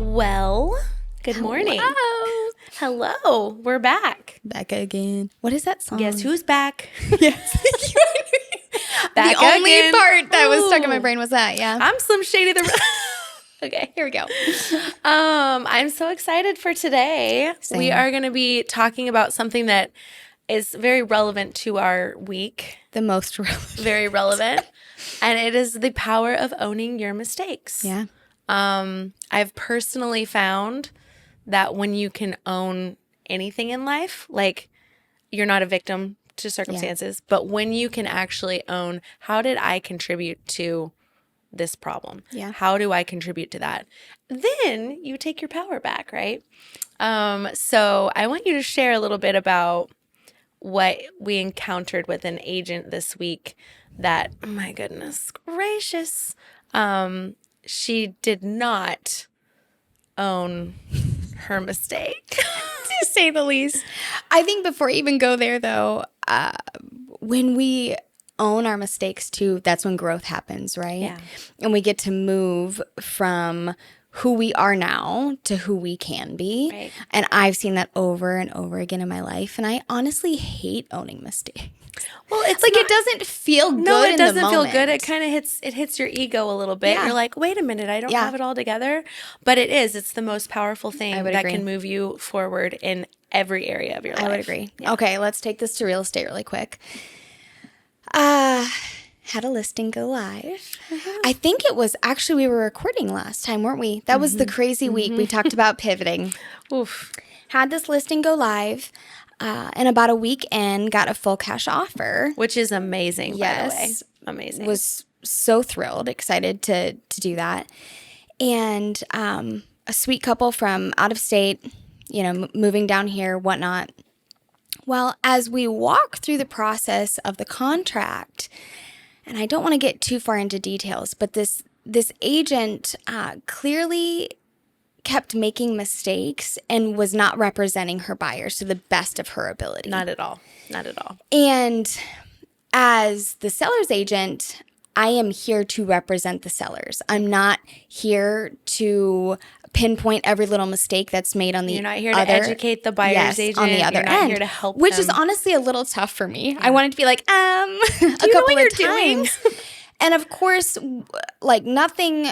Well, good morning. Hello. Hello. We're back. Back again. What is that song? Guess who's back? Yes. Back the only again. part that was stuck in my Ooh. brain was that, yeah. I'm Slim Shady the Okay, here we go. I'm so excited for today. Same. We are going to be talking about something that is very relevant to our week. The most relevant. Very relevant. And it is the power of owning your mistakes. Yeah. I've personally found that when you can own anything in life, like you're not a victim to circumstances, but when you can actually own, how did I contribute to this problem? Yeah. How do I contribute to that? Then you take your power back, right? So I want you to share a little bit about what we encountered with an agent this week that, my goodness gracious, she did not own her mistake. To say the least. I think before I even go there, though, when we own our mistakes, too, that's when growth happens, right? Yeah. And we get to move from who we are now to who we can be. Right. And I've seen that over and over again in my life. And I honestly hate owning mistakes. Well, it's Like, not, it doesn't feel good. no, it in doesn't the feel moment. good. It kind of hits your ego a little bit. Yeah. You're like, wait a minute, I don't Yeah. have it all together. But it is. It's the most powerful thing I would that agree. can move you forward in every area of your life. I would agree. Yeah. Okay, let's take this to real estate really quick. Had a listing go live. I think it was actually, we were recording last time, weren't we? That was the crazy week. We talked about pivoting. Oof. Had this listing go live, and about a week in, got a full cash offer. Which is amazing, by the way. Yes. Amazing. Was so thrilled, excited to do that. And a sweet couple from out of state, moving down here, whatnot. Well, as we walk through the process of the contract, and I don't want to get too far into details, but this agent clearly kept making mistakes and was not representing her buyers to the best of her ability. Not at all. Not at all. And as the seller's agent, I am here to represent the sellers. I'm not here to pinpoint every little mistake that's made on the You're not here to other, educate the buyer's agent. on the other You're not end, here to help which is them. honestly a little tough for me. I wanted to be like, a you know couple what of you're doing? times. And of course, like nothing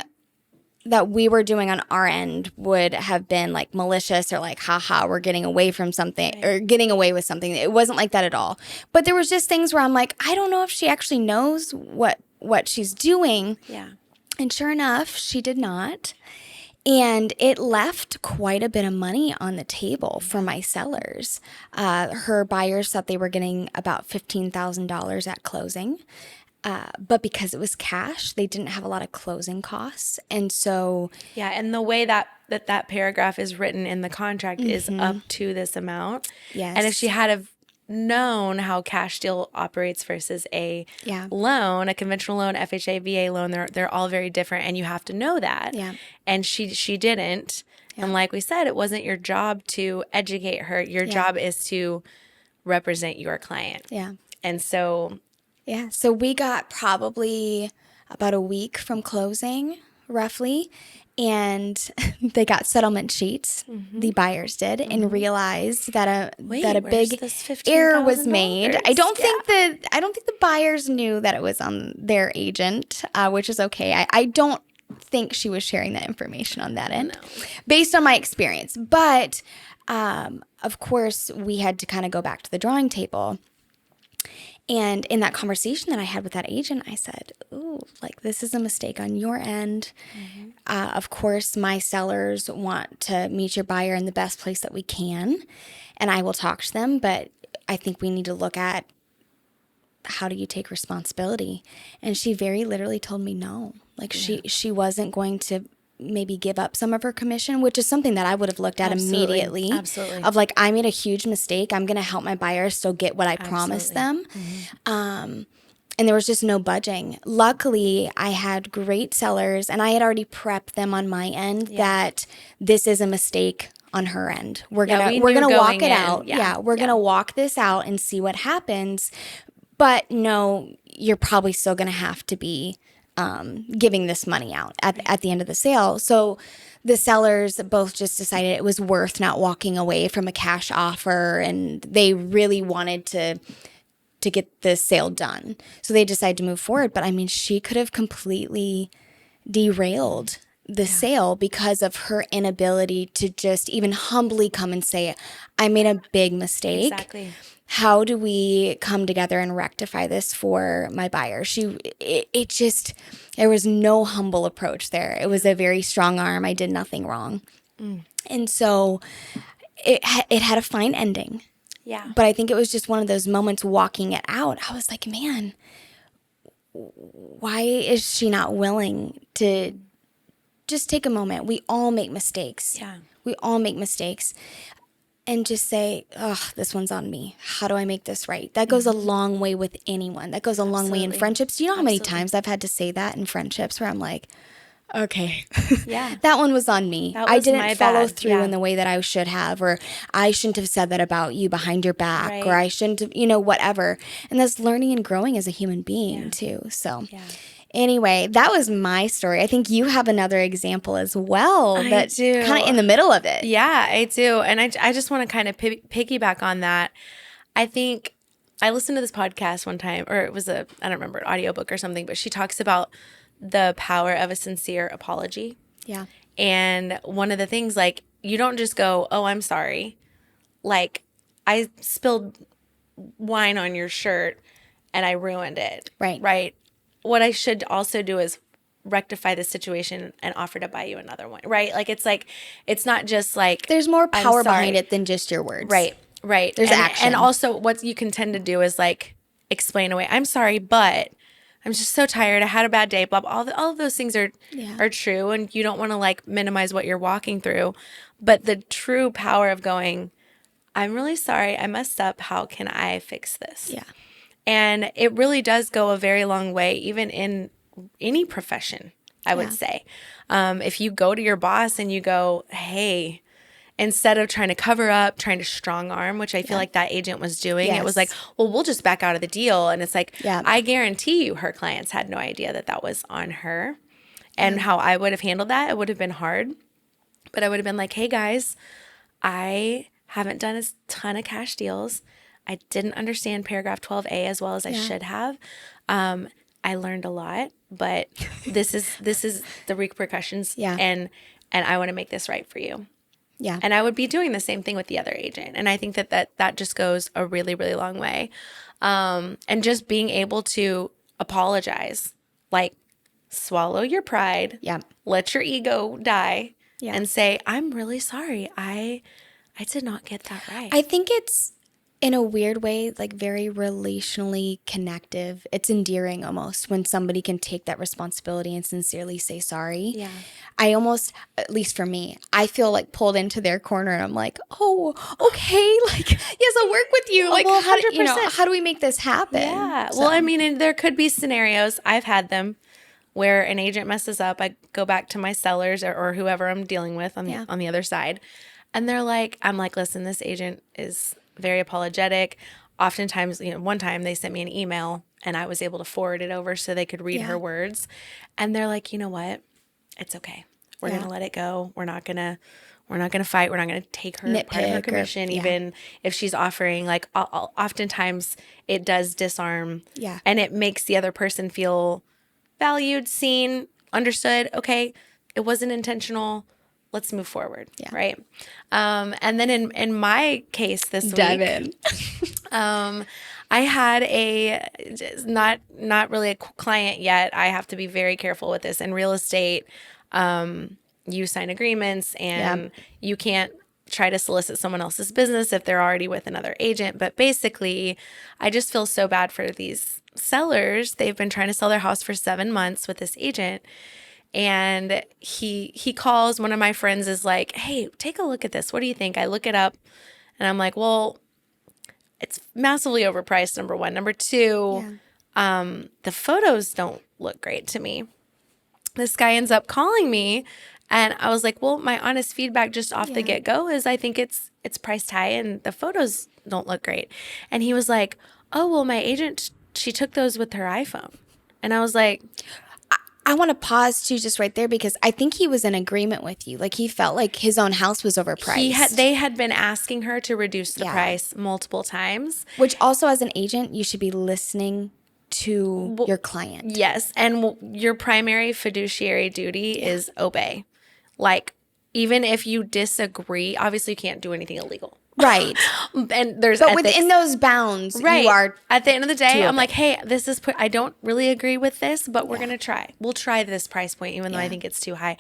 that we were doing on our end would have been like malicious or like, haha, we're getting away from something or getting away with something. It wasn't like that at all. But there was just things where I'm like, I don't know if she actually knows what she's doing. Yeah. And sure enough, she did not. And it left quite a bit of money on the table for my sellers. Her buyers thought they were getting about $15,000 at closing. But because it was cash, they didn't have a lot of closing costs. And so, Yeah, and the way that paragraph is written in the contract is up to this amount. yes. And if she had have known how cash deal operates versus a Yeah. loan, a conventional loan, FHA, VA loan, they're all very different, and you have to know that. Yeah. And she didn't. And like we said, it wasn't your job to educate her. Your job is to represent your client. Yeah. And so Yeah. So we got probably about a week from closing, roughly. And they got settlement sheets, the buyers did, and realized that a where's big this error was made. $15,000? I don't think the buyers knew that it was on their agent, which is okay. I don't think she was sharing that information on that end, based on my experience. But of course, we had to kind of go back to the drawing table. And in that conversation that I had with that agent, I said, ooh, like this is a mistake on your end. Of course, my sellers want to meet your buyer in the best place that we can. And I will talk to them, but I think we need to look at how do you take responsibility? And she very literally told me no. Like she wasn't going to maybe give up some of her commission, which is something that I would have looked at immediately. Absolutely. Of like, I made a huge mistake. I'm going to help my buyers still get what I promised them. And there was just no budging. Luckily, I had great sellers, and I had already prepped them on my end that this is a mistake on her end. We're gonna we walk knew it going in. out. Yeah. We're gonna walk this out and see what happens. But no, you're probably still gonna have to be giving this money out at the end of the sale. So the sellers both just decided it was worth not walking away from a cash offer, and they really wanted to get the sale done. So they decided to move forward. But I mean, she could have completely derailed the sale because of her inability to just even humbly come and say, I made a big mistake. Exactly. How do we come together and rectify this for my buyer? There was no humble approach there. It was a very strong arm. I did nothing wrong. And so it had a fine ending. Yeah. But I think it was just one of those moments walking it out. I was like, man, why is she not willing to just take a moment? We all make mistakes. Yeah. We all make mistakes. And just say, this one's on me. How do I make this right? That goes a long way with anyone. That goes a long way in friendships. Do you know how many times I've had to say that in friendships where I'm like, okay, Yeah. that one was on me. That I was didn't my follow bad. through Yeah. in the way that I should have, or I shouldn't have said that about you behind your back, Right. or I shouldn't have, whatever. And that's learning and growing as a human being too. So anyway, that was my story. I think you have another example as well I that's do. kind of in the middle of it. Yeah, I do. And I just want to kind of piggyback on that. I think I listened to this podcast one time, or it was I don't remember, an audiobook or something, but she talks about the power of a sincere apology. Yeah. And one of the things, like, you don't just go, oh, I'm sorry. Like, I spilled wine on your shirt and I ruined it. Right. Right. What I should also do is rectify the situation and offer to buy you another one. Right. Like, it's not just like, There's more I'm power sorry. behind it than just your words. Right. Right. There's action. And also what you can tend to do is like explain away, I'm sorry, but I'm just so tired. I had a bad day, blah, blah. All of those things are true. And you don't want to like minimize what you're walking through. But the true power of going, I'm really sorry. I messed up. How can I fix this? Yeah. And it really does go a very long way, even in any profession, I would say. If you go to your boss and you go, hey, instead of trying to cover up, trying to strong arm, which I feel like that agent was doing, it was like, well, we'll just back out of the deal. And it's like, I guarantee you her clients had no idea that that was on her. And how I would have handled that, it would have been hard. But I would have been like, hey, guys, I haven't done a ton of cash deals. I didn't understand paragraph 12A as well as I should have. I learned a lot, but this is the repercussions. And I want to make this right for you. Yeah. And I would be doing the same thing with the other agent. And I think that just goes a really, really long way. And just being able to apologize, like swallow your pride, let your ego die, and say, I'm really sorry. I did not get that right. I think it's, in a weird way, like very relationally connective. It's endearing almost when somebody can take that responsibility and sincerely say sorry. Yeah. I almost, at least for me, I feel like pulled into their corner and I'm like, oh, okay. Like, yes, I'll work with you. Like, well, how do we make this happen? Yeah. Well, I mean, and there could be scenarios, I've had them, where an agent messes up. I go back to my sellers or whoever I'm dealing with on the other side. And they're like, I'm like, listen, this agent is very apologetic. Oftentimes, one time they sent me an email and I was able to forward it over so they could read her words. And they're like, you know what? It's okay. We're going to let it go. We're not going to fight. We're not going to take her part of her commission, even if she's offering. Like, oftentimes it does disarm. Yeah. And it makes the other person feel valued, seen, understood. Okay, it wasn't intentional. Let's move forward. Yeah. Right. And then in my case this week, dive in. I had not really a client yet. I have to be very careful with this. In real estate, you sign agreements and you can't try to solicit someone else's business if they're already with another agent. But basically, I just feel so bad for these sellers. They've been trying to sell their house for 7 months with this agent. And he calls, one of my friends is like, hey, take a look at this. What do you think? I look it up and I'm like, well, it's massively overpriced, number one. Number two, the photos don't look great to me. This guy ends up calling me and I was like, well, my honest feedback just off the get-go is I think it's priced high and the photos don't look great. And he was like, oh, well, my agent, she took those with her iPhone. And I was like, I want to pause too, just right there, because I think he was in agreement with you. Like he felt like his own house was overpriced. They had been asking her to reduce the Yeah. price multiple times. Which also, as an agent, you should be listening to your client. Yes, and your primary fiduciary duty is obey. Like, even if you disagree, obviously you can't do anything illegal. Right. And there's But ethics. within those bounds, Right. you are. At the end of the day, to I'm obey. like, hey, this is I don't really agree with this, but we're gonna try. We'll try this price point, even though I think it's too high.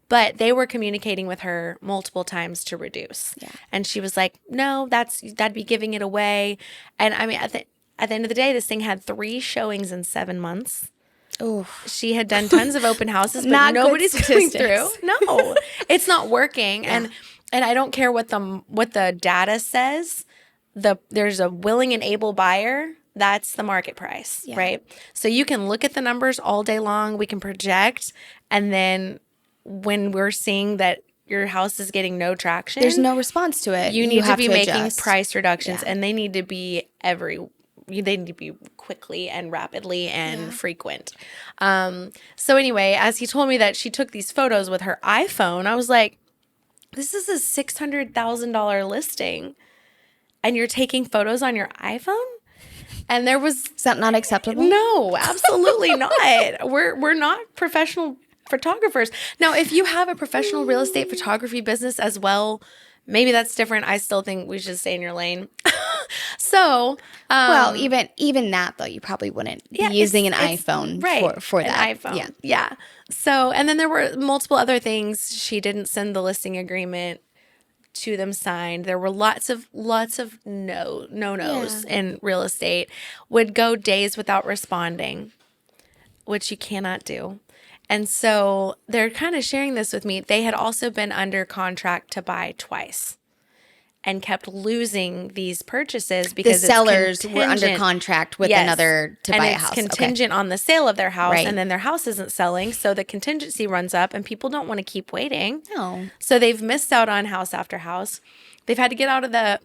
But they were communicating with her multiple times to reduce. Yeah. And she was like, no, that'd be giving it away. And I mean, at the end of the day, this thing had 3 showings in 7 months. Oh, She had done tons of open houses, but Not good nobody's coming through. statistics. No, it's not working. And I don't care what the data says. There's a willing and able buyer. That's the market price, right? So you can look at the numbers all day long. We can project, and then when we're seeing that your house is getting no traction, there's no response to it. you need to have be making adjust. price reductions, and they need to be they need to be quickly and rapidly and frequent. So anyway, as he told me that she took these photos with her iPhone, I was like, this is a $600,000 listing, and you're taking photos on your iPhone? And there was Is that not acceptable? no, absolutely not. We're not professional photographers. Now, if you have a professional real estate photography business as well, maybe that's different. I still think we should stay in your lane. So, Well, even that though, you probably wouldn't be using an iPhone for that. An iPhone. Yeah. So, and then there were multiple other things. She didn't send the listing agreement to them signed. There were lots of no-nos in real estate. Would go days without responding, which you cannot do. And so they're kind of sharing this with me. They had also been under contract to buy twice and kept losing these purchases The because sellers it's were under contingent. contract with Yes. another to and buy a it's house. contingent on the sale of their house, Right. and then their house isn't selling, so the contingency runs up, and people don't want to keep waiting. No. So they've missed out on house after house. They've had to get out of the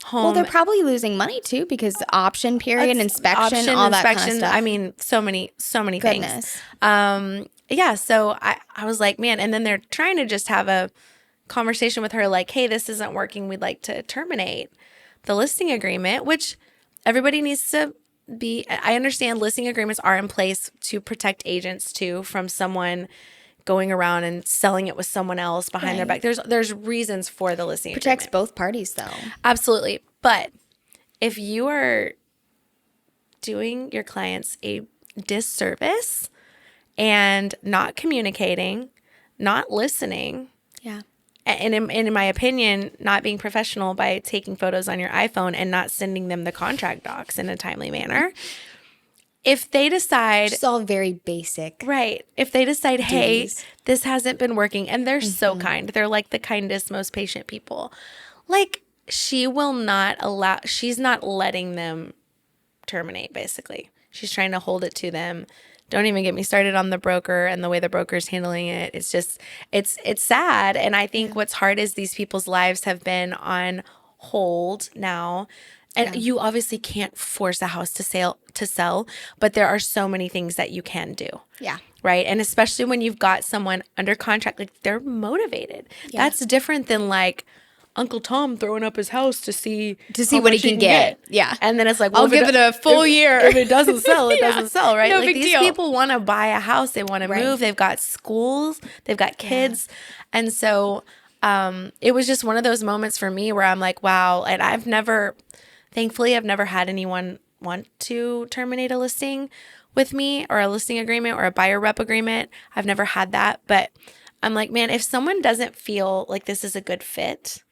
home. Well, they're probably losing money too because option period, inspection, all that kind of stuff. I mean, so many Goodness. things. Yeah. So I was like, man, and then they're trying to just have a conversation with her, like, hey, this isn't working. We'd like to terminate the listing agreement, which everybody needs to be. I understand listing agreements are in place to protect agents too from someone going around and selling it with someone else behind their back. There's reasons for the listing Protects agreement. both parties though. Absolutely. But if you are doing your clients a disservice and not communicating, not listening, Yeah. and in my opinion, not being professional by taking photos on your iPhone and not sending them the contract docs in a timely manner, if they decide, It's all very basic. right, if they decide, hey, Duties. this hasn't been working, and they're so kind, they're like the kindest, most patient people, like she's not letting them terminate, basically. She's trying to hold it to them. Don't even get me started on the broker and the way the broker's handling it. It's just, it's sad. And I think what's hard is these people's lives have been on hold now. And you obviously can't force a house to sell, but there are so many things that you can do. Yeah. Right. And especially when you've got someone under contract, like they're motivated. Yeah. That's different than like Uncle Tom throwing up his house to see what much he can get. Yeah. And then it's like, I'll well, if give it a full year. If it doesn't sell, it doesn't sell, right? No Like big these deal. people want to buy a house, they want to move, they've got schools, they've got kids. And so it was just one of those moments for me where I'm like, wow. And thankfully, I've never had anyone want to terminate a listing with me or a listing agreement or a buyer rep agreement. I've never had that. But I'm like, man, if someone doesn't feel like this is a good fit,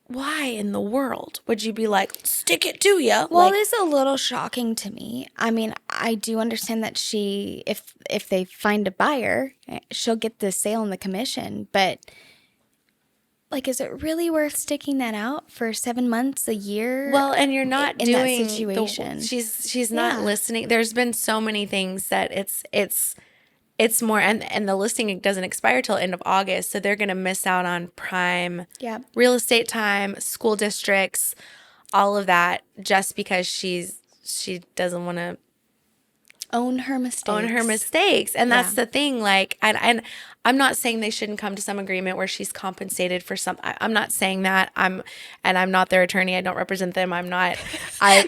why in the world would you be like, stick it to you? Well, Like, it is a little shocking to me. I mean, I do understand that if they find a buyer, she'll get the sale and the commission. But like, is it really worth sticking that out for 7 months, a year? well, and you're not in that doing situation. She's not Yeah. listening. There's been so many things that it's more, and the listing doesn't expire till end of August, so they're going to miss out on prime Yeah. real estate time, school districts, all of that, just because she doesn't want to Own her mistakes. Own her mistakes. And that's Yeah. the thing. Like, and I'm not saying they shouldn't come to some agreement where she's compensated for some. I'm not saying that. I'm not their attorney. I don't represent them. I'm not.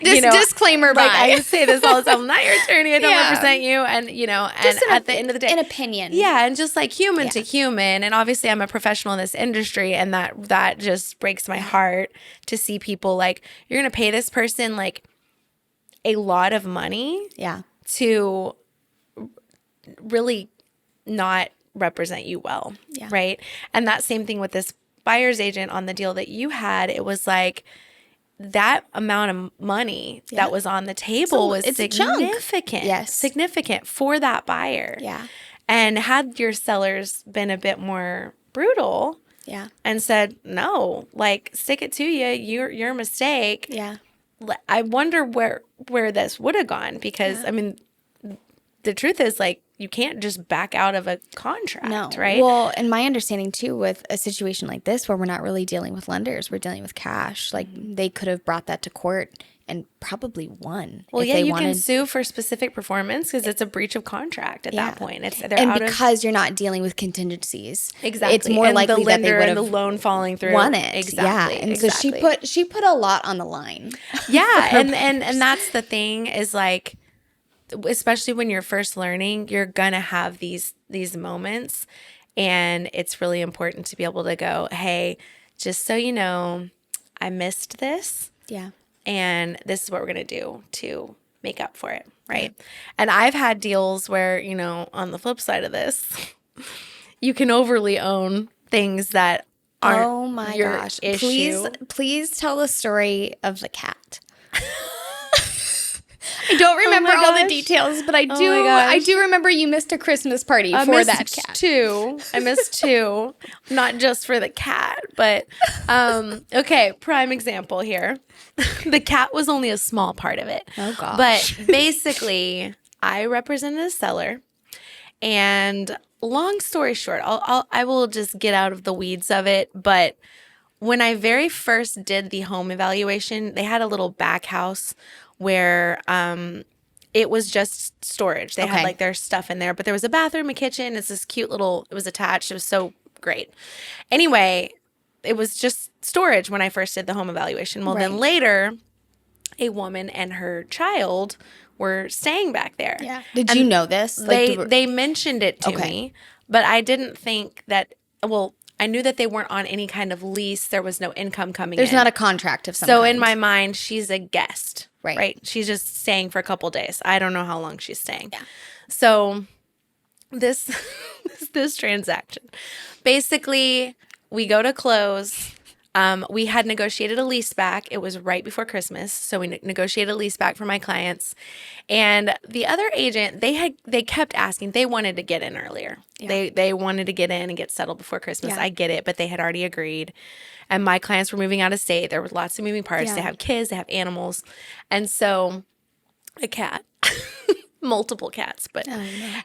Disclaimer. Like bye. I say this all the time. I'm not your attorney. I don't Yeah. represent you. And and Just at the end of the day, an opinion. yeah, and just like human to human, and obviously I'm a professional in this industry, and that just breaks my heart to see people like, you're gonna pay this person like a lot of money Yeah. to really not represent you well, Yeah. right? And that same thing with this buyer's agent on the deal that you had. It was like that amount of money that was on the table was it's a chunk. significant. Yes. Significant for that buyer. Yeah. And had your sellers been a bit more brutal Yeah. and said, no, like stick it to you, your mistake. Yeah. I wonder where this would have gone, because I mean, the truth is, like, you can't just back out of a contract, No. right? Well, and my understanding too, with a situation like this where we're not really dealing with lenders, we're dealing with cash. Like they could have brought that to court and probably won. Well, if yeah, they you wanted. can sue for specific performance because it's a breach of contract at that point. They're And out of because you're not dealing with contingencies, exactly. it's more and likely the that lender they would and the have loan falling through won it. Exactly. Yeah, and exactly. so she put a lot on the line. Yeah, and that's the thing is, like, especially when you're first learning, you're gonna have these moments, and it's really important to be able to go, hey, just so you know, I missed this, Yeah. and this is what we're gonna do to make up for it, right? And I've had deals where, on the flip side of this, you can overly own things that aren't Oh my your gosh! issue. Please tell the story of the cat. I don't remember all the gosh. details, but I do. my gosh. I do remember you missed a Christmas party I for missed that cat. two. I missed two, not just for the cat, but okay. Prime example here. The cat was only a small part of it. Oh, gosh. But basically, I represented a seller, and long story short, I will just get out of the weeds of it. But when I very first did the home evaluation, they had a little back house where it was just storage. They had like their stuff in there, but there was a bathroom, a kitchen. It's this cute little, it was attached. It was so great. Anyway, it was just storage when I first did the home evaluation. Well, then later, a woman and her child were staying back there. Yeah. Did you know this? They mentioned it to me, but I didn't think that, well, I knew that they weren't on any kind of lease. There was no income coming in. There's not a contract of some So kind. in my mind, she's a guest, Right. right? She's just staying for a couple days. I don't know how long she's staying. Yeah. So this this transaction, basically, we go to close. We had negotiated a lease back. It was right before Christmas, so we negotiated a lease back for my clients. And the other agent, they kept asking. They wanted to get in earlier. Yeah. They wanted to get in and get settled before Christmas. Yeah. I get it, but they had already agreed. And my clients were moving out of state. There were lots of moving parts. Yeah. They have kids. They have animals, and so a cat, multiple cats. But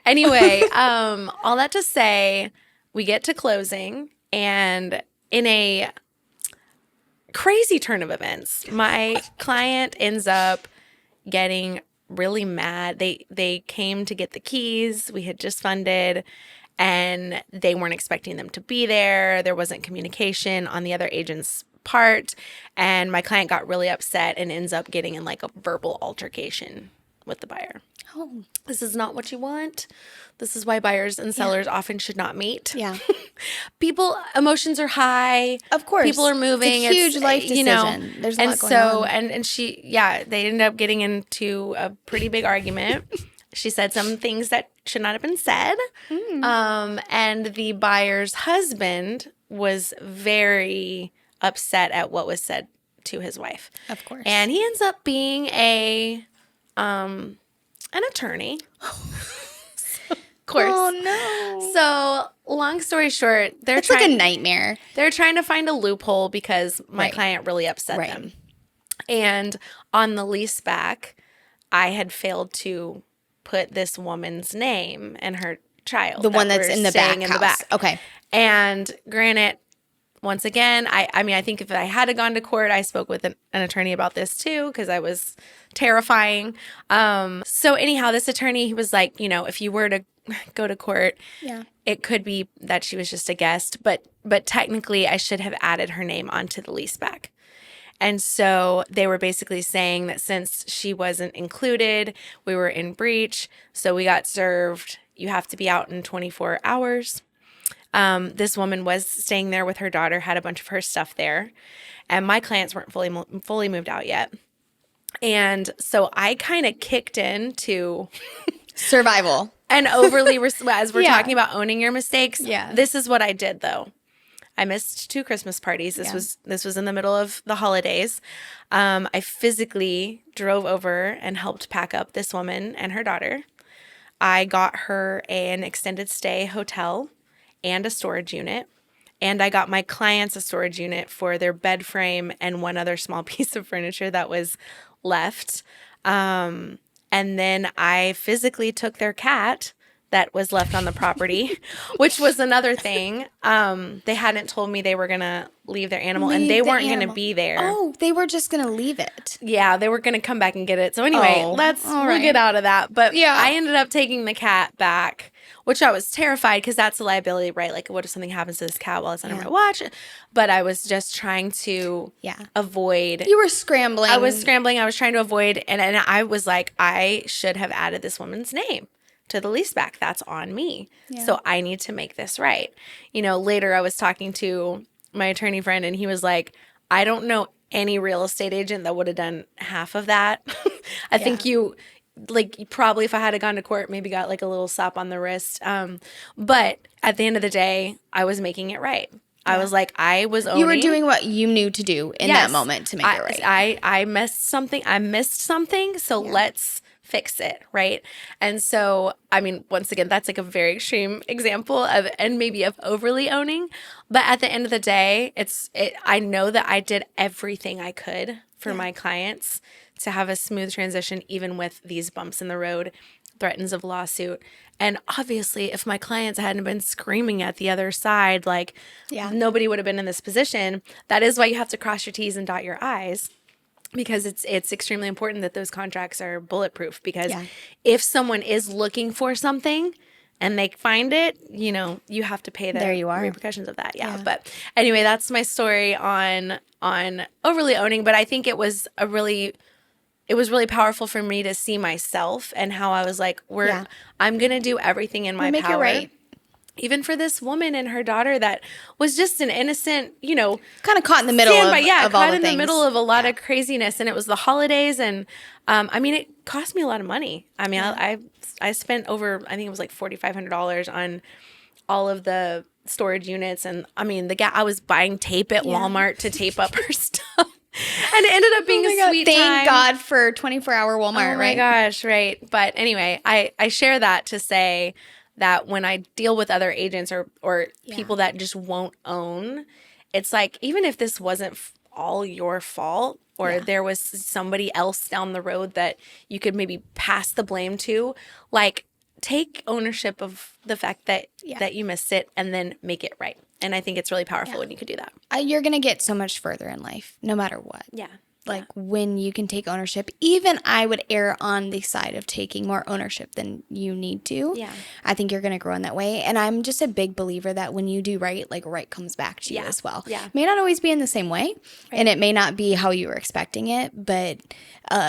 anyway, all that to say, we get to closing, and in a crazy turn of events, my client ends up getting really mad. They came to get the keys. We had just funded, and they weren't expecting them to be there. There wasn't communication on the other agent's part, and my client got really upset and ends up getting in like a verbal altercation with the buyer. Oh, this is not what you want. This is why buyers and sellers often should not meet. Yeah. Emotions are high. Of course. People are moving. It's a huge life decision. There's a lot going on. And they ended up getting into a pretty big argument. She said some things that should not have been said. And the buyer's husband was very upset at what was said to his wife. Of course. And he ends up being an attorney. Of course. Oh no. So long story short, It's like a nightmare. They're trying to find a loophole because my client really upset them. And on the lease back, I had failed to put this woman's name and her child. The one that's in the back. Okay. And granted, once again, I mean, I think if I had gone to court, I spoke with an attorney about this too, because I was terrifying. So anyhow, this attorney, he was like, if you were to go to court, it could be that she was just a guest, but technically I should have added her name onto the lease back. And so they were basically saying that since she wasn't included, we were in breach. So we got served. You have to be out in 24 hours. This woman was staying there with her daughter, had a bunch of her stuff there. And my clients weren't fully moved out yet. And so I kind of kicked into survival. And overly, as we're talking about owning your mistakes, this is what I did, though. I missed 2 Christmas parties. This was in the middle of the holidays. I physically drove over and helped pack up this woman and her daughter. I got her an extended stay hotel and a storage unit. And I got my clients a storage unit for their bed frame and one other small piece of furniture that was left. And then I physically took their cat that was left on the property, which was another thing. They hadn't told me they were going to leave their animal, and they weren't going to be there. Oh, they were just going to leave it. Yeah, they were going to come back and get it. So anyway, we'll get out of that. But I ended up taking the cat back, which I was terrified because that's a liability, right? Like, what if something happens to this cat while it's under my watch? But I was just trying to avoid. You were scrambling. I was scrambling. I was trying to avoid. And I was like, I should have added this woman's name to the lease back. That's on me. So I need to make this right. Later I was talking to my attorney friend, and he was like, I don't know any real estate agent that would have done half of that. I think you probably, if I had gone to court, maybe got like a little slap on the wrist. But at the end of the day, I was making it right. I was like, I was owning. You were doing what you knew to do in that moment to make it right. I missed something. So let's fix it, right? And so, I mean, once again, that's like a very extreme example of, and maybe of overly owning. But at the end of the day, I know that I did everything I could for my clients to have a smooth transition, even with these bumps in the road, threats of lawsuit. And obviously, if my clients hadn't been screaming at the other side, nobody would have been in this position. That is why you have to cross your T's and dot your I's. Because it's extremely important that those contracts are bulletproof. Because if someone is looking for something and they find it, you have to pay the repercussions of that. Yeah. But anyway, that's my story on overly owning. But I think it was really powerful for me to see myself and how I was like, I'm gonna do everything in my power. Make it right. Even for this woman and her daughter that was just an innocent, kind of caught in the middle of all the things. Middle of a lot of craziness. And it was the holidays. And I mean, it cost me a lot of money. I mean, I spent over, I think it was like $4,500 on all of the storage units. And I mean, I was buying tape at Walmart to tape up her stuff. And it ended up being a sweet time. Thank God for 24-hour Walmart, right? Oh my gosh, right. But anyway, I share that to say that when I deal with other agents or people that just won't own, it's like, even if this wasn't all your fault, or there was somebody else down the road that you could maybe pass the blame to, like, take ownership of the fact that you missed it and then make it right. And I think it's really powerful when you could do that. You're going to get so much further in life, no matter what. Yeah. When you can take ownership, even I would err on the side of taking more ownership than you need to. Yeah. I think you're going to grow in that way. And I'm just a big believer that when you do right, right comes back to you as well. Yeah. It may not always be in the same way, and it may not be how you were expecting it, but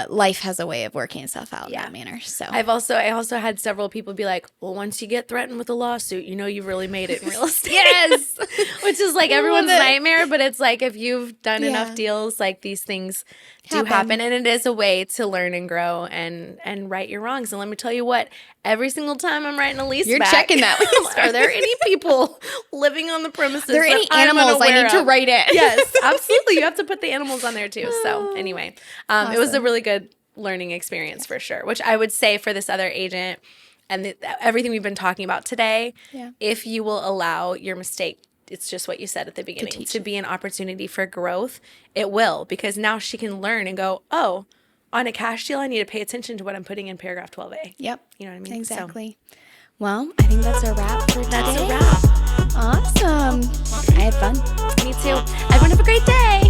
life has a way of working itself out in that manner. So I also had several people be like, well, once you get threatened with a lawsuit, you've really made it in real estate. Yes. Which is like everyone's nightmare, but it's like, if you've done enough deals, like, these things do happen. And it is a way to learn and grow and right your wrongs. And let me tell you what, every single time I'm writing a lease You're checking that. Are there any people living on the premises? Are there any animals I need to write in? Yes, absolutely. You have to put the animals on there too. So anyway, awesome. It was a really good learning experience for sure, which I would say for this other agent and everything we've been talking about today, if you will allow your mistake, it's just what you said at the beginning, to be an opportunity for growth, it will, because now she can learn and go, oh, on a cash deal, I need to pay attention to what I'm putting in paragraph 12A. Yep. You know what I mean? Exactly. So, well, I think that's a wrap for today. That's a wrap. Awesome. I had fun. Me too. Everyone have a great day.